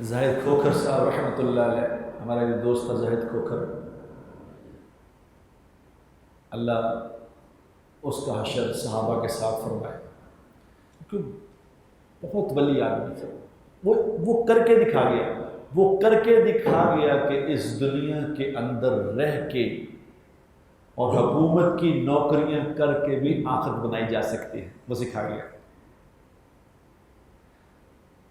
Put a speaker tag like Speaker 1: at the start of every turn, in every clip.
Speaker 1: زاہد کھوکھر صاحب رحمۃ اللہ علیہ، ہمارا ایک دوست تھا زاہد کھوکھر، اللہ اس کا حشر صحابہ کے ساتھ فرمائے، کیونکہ بہت ولی آدمی تھا۔ وہ کر کے دکھا گیا، وہ کر کے دکھا گیا کہ اس دنیا کے اندر رہ کے اور حکومت کی نوکریاں کر کے بھی آخرت بنائی جا سکتی ہے، وہ سکھا گیا۔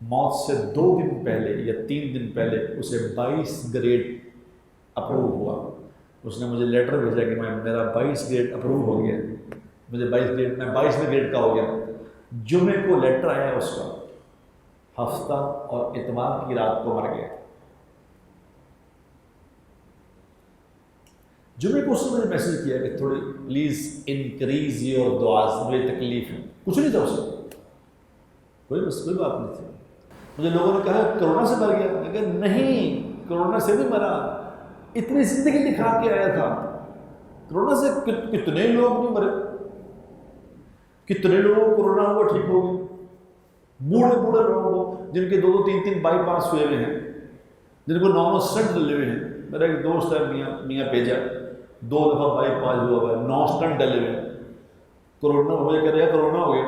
Speaker 1: موت سے 2 دن پہلے یا 3 دن پہلے اسے 22 گریڈ اپروو ہوا۔ اس نے مجھے لیٹر بھیجا کہ میرا 22 گریڈ اپروو ہو گیا، مجھے 22ویں گریڈ کا ہو گیا۔ جمعے کو لیٹر آیا اس کا، ہفتہ اور اتوار کی رات کو مر گیا۔ جمعے کو اس نے مجھے میسج کیا کہ تھوڑی پلیز انکریز یور دعاز، مجھے تکلیف ہے، کچھ نہیں تھا اس کو، کوئی بات نہیں تھی۔ مجھے لوگوں نے کہا کرونا سے مر گیا، میں کہا نہیں، کرونا سے نہیں مرا، اتنی زندگی دکھا کے آیا تھا۔ کرونا سے کتنے لوگ نہیں مرے، کتنے لوگوں کو کرونا ہوا ٹھیک ہو گئے، بوڑھے لوگوں کو جن کے 2 3 بائی پاس ہوئے ہوئے ہیں، جن کو 9 سٹنٹ ڈلے ہوئے ہیں۔ میرا ایک دوست ہے میاں پیجا، 2 دفعہ بائی پاس ہوا ہوا ہے، 9 سٹنٹ ڈلے ہوئے ہیں۔ کرونا ہو گیا، کہہ رہے کرونا ہو گیا،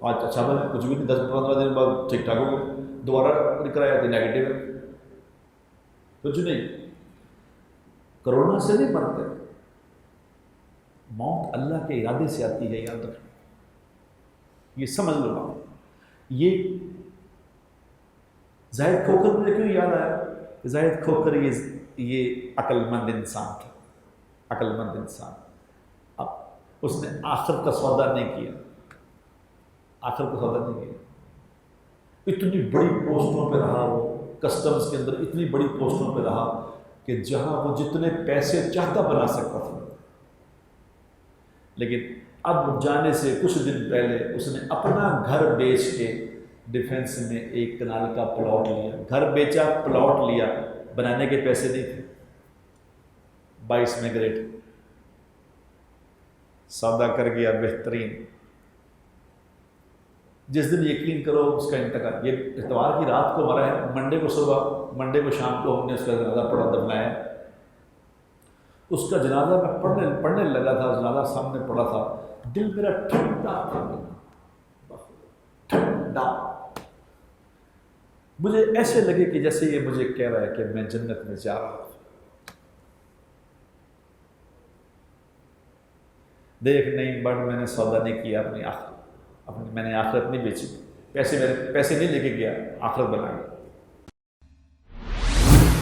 Speaker 1: آج اچھا بنا، کچھ بھی نہیں، 10 15 دن بعد ٹھیک ٹھاک ہو گئے، دوبارہ کرایا تھا نیگیٹو ہے، کچھ نہیں۔ کرونا سے نہیں مرتے، موت اللہ کے ارادے سے آتی ہے، یاد رکھنا، یہ سمجھ لو بات۔ یہ زاہد کھوکھر مجھے کیوں یاد آیا کہ زاہد کھوکھر یہ عقل مند انسان تھا، عقل مند انسان۔ اب اس نے آخرت کا سودا نہیں کیا، آخرت کا سودا نہیں کیا۔ اتنی بڑی پوسٹوں پہ رہا، وہ کسٹمز کے اندر اتنی بڑی پوسٹوں پہ رہا کہ جہاں وہ جتنے پیسے چاہتا بنا سکتا تھا، لیکن اب جانے سے کچھ دن پہلے اس نے اپنا گھر بیچ کے ڈیفینس میں 1 کنال کا پلاٹ لیا، گھر بیچا، پلاٹ لیا، بنانے کے پیسے نہیں تھے۔ 22ویں گریڈ سودا کر گیا بہترین۔ جس دن یقین کرو اس کا انتقال، یہ اتوار کی رات کو مرا ہے، منڈے کو شام کو ہم نے اس کا جنازہ پڑھا، دفنایا۔ اس کا جنازہ میں پڑھنے لگا تھا، جنازہ سامنے پڑا تھا، دل میرا ٹھنڈا تھا، ٹھنڈا۔ مجھے ایسے لگے کہ جیسے یہ مجھے کہہ رہا ہے کہ میں جنت میں جا رہا ہوں۔ دیکھ نہیں بٹ میں نے سودا نہیں کیا، میں نے آخرت نہیں بیچی، پیسے نہیں لے کے گیا، آخرت بنا گیا۔